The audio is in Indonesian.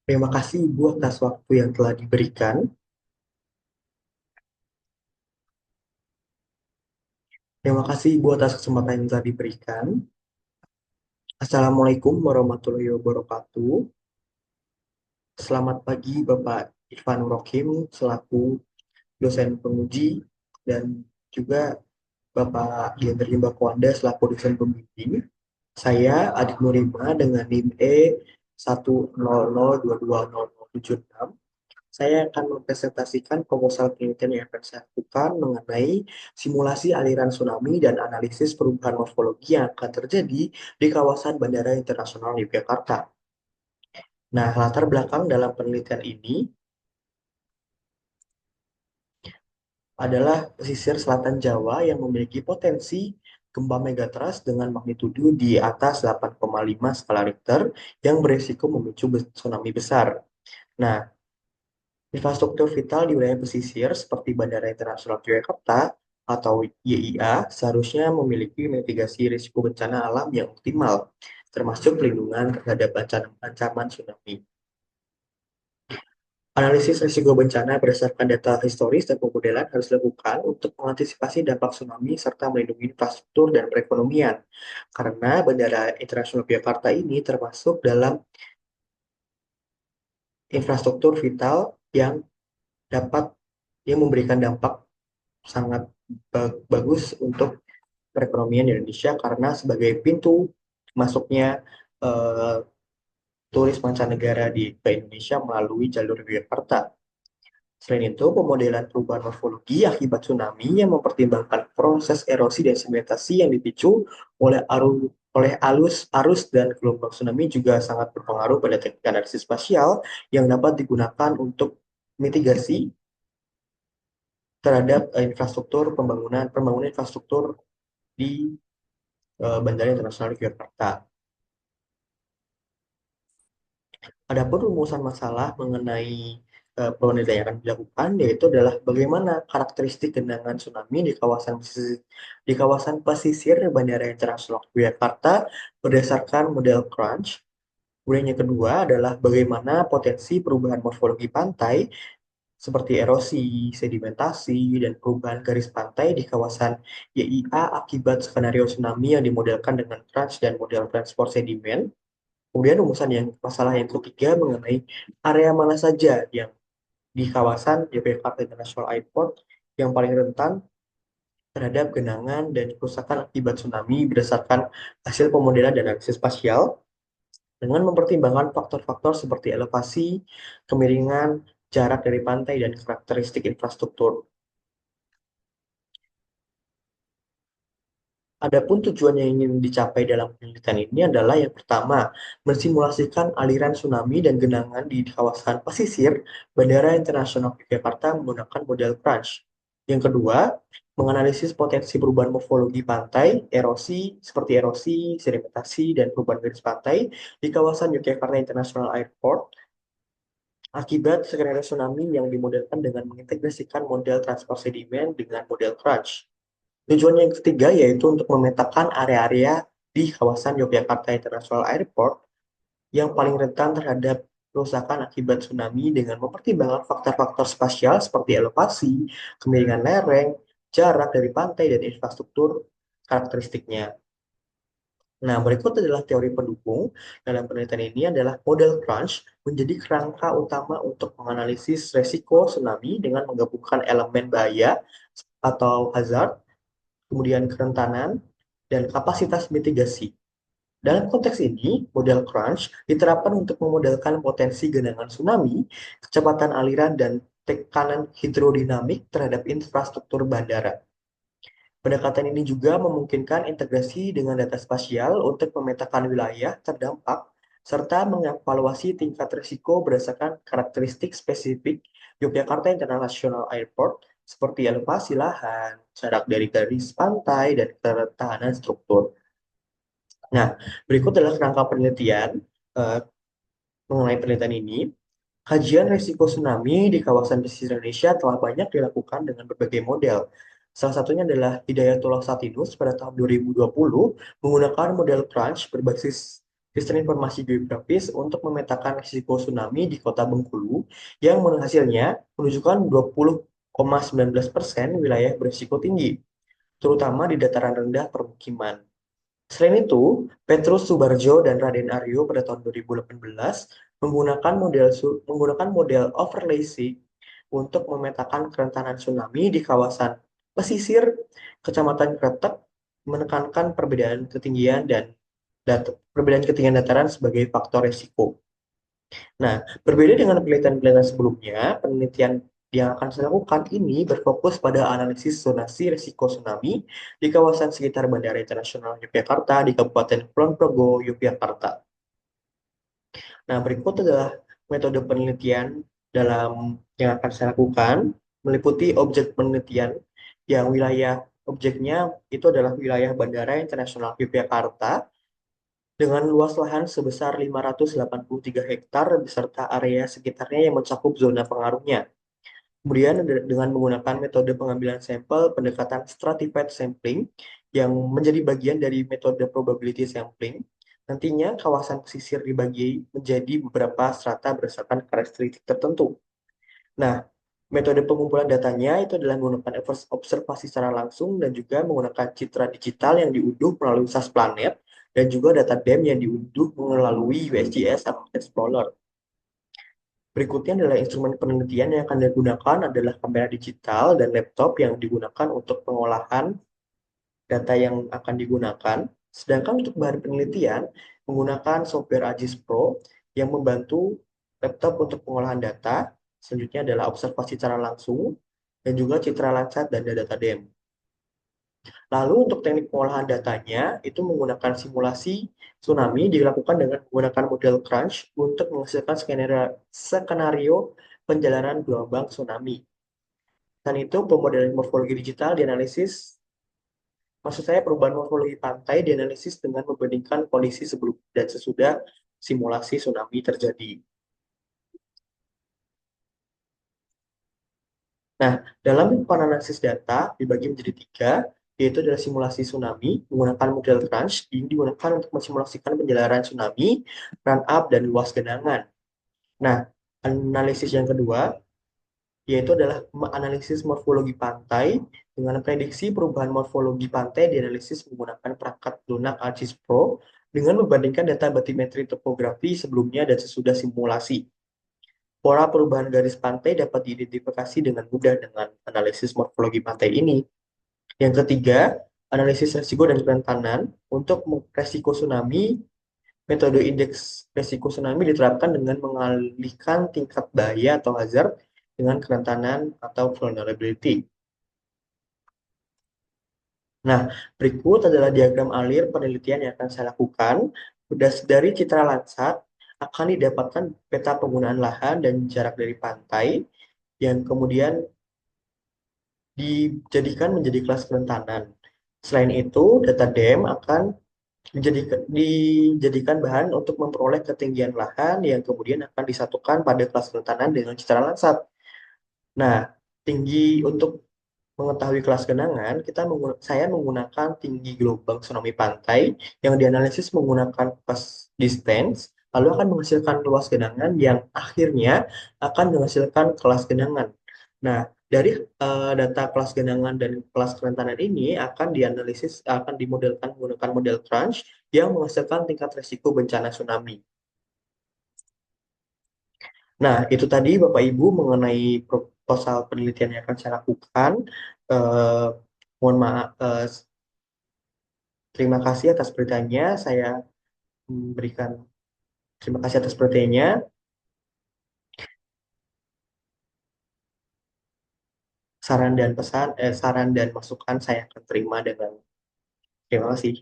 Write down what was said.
Terima kasih Ibu atas waktu yang telah diberikan. Terima kasih Ibu atas kesempatan yang telah diberikan. Assalamualaikum warahmatullahi wabarakatuh. Selamat pagi Bapak Irfan Rokim selaku dosen penguji dan juga Bapak Dian Bakwanda selaku dosen pembimbing. Saya Adik Nurima dengan NIM E100220076. Saya akan mempresentasikan proposal penelitian yang akan saya lakukan mengenai simulasi aliran tsunami dan analisis perubahan morfologi yang akan terjadi di kawasan Bandara Internasional Yogyakarta. Nah, latar belakang dalam penelitian ini adalah pesisir selatan Jawa yang memiliki potensi gempa megatrust dengan magnitudo di atas 8,5 skala Richter yang berisiko memicu tsunami besar. Nah, infrastruktur vital di wilayah pesisir seperti Bandara Internasional Yogyakarta atau YIA seharusnya memiliki mitigasi risiko bencana alam yang optimal, termasuk pelindungan terhadap ancaman tsunami. Analisis risiko bencana berdasarkan data historis dan pemodelan harus dilakukan untuk mengantisipasi dampak tsunami serta melindungi infrastruktur dan perekonomian. Karena Bandara Internasional Yogyakarta ini termasuk dalam infrastruktur vital yang dapat yang memberikan dampak sangat bagus untuk perekonomian Indonesia karena sebagai pintu masuknya eh, turis mancanegara ke Indonesia melalui jalur Yogyakarta. Selain itu, pemodelan perubahan morfologi akibat tsunami yang mempertimbangkan proses erosi dan sedimentasi yang dipicu oleh arus dan gelombang tsunami juga sangat berpengaruh pada teknik analisis spasial yang dapat digunakan untuk mitigasi terhadap pembangunan infrastruktur di Bandara Internasional Yogyakarta. Adapun rumusan masalah mengenai penelitian yang akan dilakukan yaitu adalah bagaimana karakteristik genangan tsunami di kawasan pesisir Bandara Internasional Yogyakarta berdasarkan model Crunch. Kemudian yang kedua adalah bagaimana potensi perubahan morfologi pantai seperti erosi, sedimentasi, dan perubahan garis pantai di kawasan YIA akibat skenario tsunami yang dimodelkan dengan Crunch dan model transport sedimen. Kemudian masalah yang ketiga mengenai area mana saja yang di kawasan Yogyakarta International Airport yang paling rentan terhadap genangan dan kerusakan akibat tsunami berdasarkan hasil pemodelan dan analisis spasial dengan mempertimbangkan faktor-faktor seperti elevasi, kemiringan, jarak dari pantai, dan karakteristik infrastruktur. Adapun tujuan yang ingin dicapai dalam penelitian ini adalah yang pertama, mensimulasikan aliran tsunami dan genangan di kawasan pesisir Bandara Internasional Yogyakarta menggunakan model Crunch. Yang kedua, menganalisis potensi perubahan morfologi pantai, erosi, sedimentasi, dan perubahan garis pantai di kawasan Yogyakarta International Airport akibat skenario tsunami yang dimodelkan dengan mengintegrasikan model transport sedimen dengan model Crunch. Tujuan yang ketiga yaitu untuk memetakan area-area di kawasan Yogyakarta International Airport yang paling rentan terhadap kerusakan akibat tsunami dengan mempertimbangkan faktor-faktor spasial seperti elevasi, kemiringan lereng, jarak dari pantai, dan infrastruktur karakteristiknya. Nah, berikut adalah teori pendukung dalam penelitian ini adalah model crunch menjadi kerangka utama untuk menganalisis resiko tsunami dengan menggabungkan elemen bahaya atau hazard, kemudian kerentanan, dan kapasitas mitigasi. Dalam konteks ini, model crunch diterapkan untuk memodelkan potensi genangan tsunami, kecepatan aliran, dan tekanan hidrodinamik terhadap infrastruktur bandara. Pendekatan ini juga memungkinkan integrasi dengan data spasial untuk memetakan wilayah terdampak serta mengevaluasi tingkat risiko berdasarkan karakteristik spesifik Yogyakarta International Airport seperti elevasi lahan, jarak dari garis pantai, dan ketahanan struktur. Nah, berikut adalah kerangka penelitian eh, mengenai penelitian ini. Kajian risiko tsunami di kawasan pesisir Indonesia telah banyak dilakukan dengan berbagai model. Salah satunya adalah Hidayatullah Satinus pada tahun 2020 menggunakan model crunch berbasis sistem informasi geografis untuk memetakan risiko tsunami di kota Bengkulu yang hasilnya menunjukkan 20,19% wilayah berisiko tinggi, terutama di dataran rendah permukiman. Selain itu, Petrus Subarjo dan Raden Aryo pada tahun 2018 menggunakan model overlay untuk memetakan kerentanan tsunami di kawasan pesisir Kecamatan Kretek, menekankan perbedaan ketinggian dataran sebagai faktor risiko. Nah, berbeda dengan penelitian-penelitian sebelumnya, penelitian yang akan saya lakukan ini berfokus pada analisis zonasi risiko tsunami di kawasan sekitar Bandara Internasional Yogyakarta di Kabupaten Kulon Progo, Yogyakarta. Nah, berikut adalah metode penelitian yang akan saya lakukan, meliputi objek penelitian yang wilayah objeknya itu adalah wilayah Bandara Internasional Yogyakarta dengan luas lahan sebesar 583 hektar beserta area sekitarnya yang mencakup zona pengaruhnya. Kemudian dengan menggunakan metode pengambilan sampel pendekatan stratified sampling yang menjadi bagian dari metode probability sampling, nantinya kawasan pesisir dibagi menjadi beberapa strata berdasarkan karakteristik tertentu. Nah, metode pengumpulan datanya itu adalah menggunakan observasi secara langsung dan juga menggunakan citra digital yang diunduh melalui SAS Planet dan juga data DEM yang diunduh melalui USGS Explorer. Berikutnya adalah instrumen penelitian yang akan digunakan adalah kamera digital dan laptop yang digunakan untuk pengolahan data yang akan digunakan. Sedangkan untuk bahan penelitian menggunakan software AGIS Pro yang membantu laptop untuk pengolahan data. Selanjutnya adalah observasi secara langsung dan juga citra landsat dan data DEM. Lalu untuk teknik pengolahan datanya itu menggunakan simulasi tsunami dilakukan dengan menggunakan model crunch untuk menghasilkan skenario penjalanan gelombang tsunami. Dan itu pemodelan morfologi digital dianalisis, maksud saya perubahan morfologi pantai dianalisis dengan membandingkan kondisi sebelum dan sesudah simulasi tsunami terjadi. Nah, dalam analisis data dibagi menjadi tiga, yaitu adalah simulasi tsunami menggunakan model crunch yang digunakan untuk mensimulasikan penjelaran tsunami, run up, dan luas genangan. Nah, analisis yang kedua yaitu adalah analisis morfologi pantai dengan prediksi perubahan morfologi pantai dianalisis menggunakan perangkat lunak ArcGIS Pro dengan membandingkan data batimetri topografi sebelumnya dan sesudah simulasi. Pola perubahan garis pantai dapat diidentifikasi dengan mudah dengan analisis morfologi pantai ini. Yang ketiga, analisis risiko dan kerentanan. Untuk resiko tsunami, metode indeks risiko tsunami diterapkan dengan mengalihkan tingkat bahaya atau hazard dengan kerentanan atau vulnerability. Nah, berikut adalah diagram alir penelitian yang akan saya lakukan. Dari citra Landsat akan didapatkan peta penggunaan lahan dan jarak dari pantai yang kemudian menjadi kelas kerentanan. Selain itu, data DEM akan dijadikan bahan untuk memperoleh ketinggian lahan yang kemudian akan disatukan pada kelas kerentanan dengan citra Landsat. Nah, tinggi untuk mengetahui kelas genangan, saya menggunakan tinggi gelombang tsunami pantai yang dianalisis menggunakan pas distance, lalu akan menghasilkan luas genangan yang akhirnya akan menghasilkan kelas genangan. Nah, dari data kelas genangan dan kelas kerentanan ini akan dimodelkan menggunakan model crunch yang menghasilkan tingkat risiko bencana tsunami. Nah, itu tadi Bapak Ibu mengenai proposal penelitian yang akan saya lakukan. Eh, Mohon maaf, terima kasih atas perhatiannya. Saya memberikan terima kasih atas perhatiannya. Saran dan masukan saya akan terima dengan terima kasih.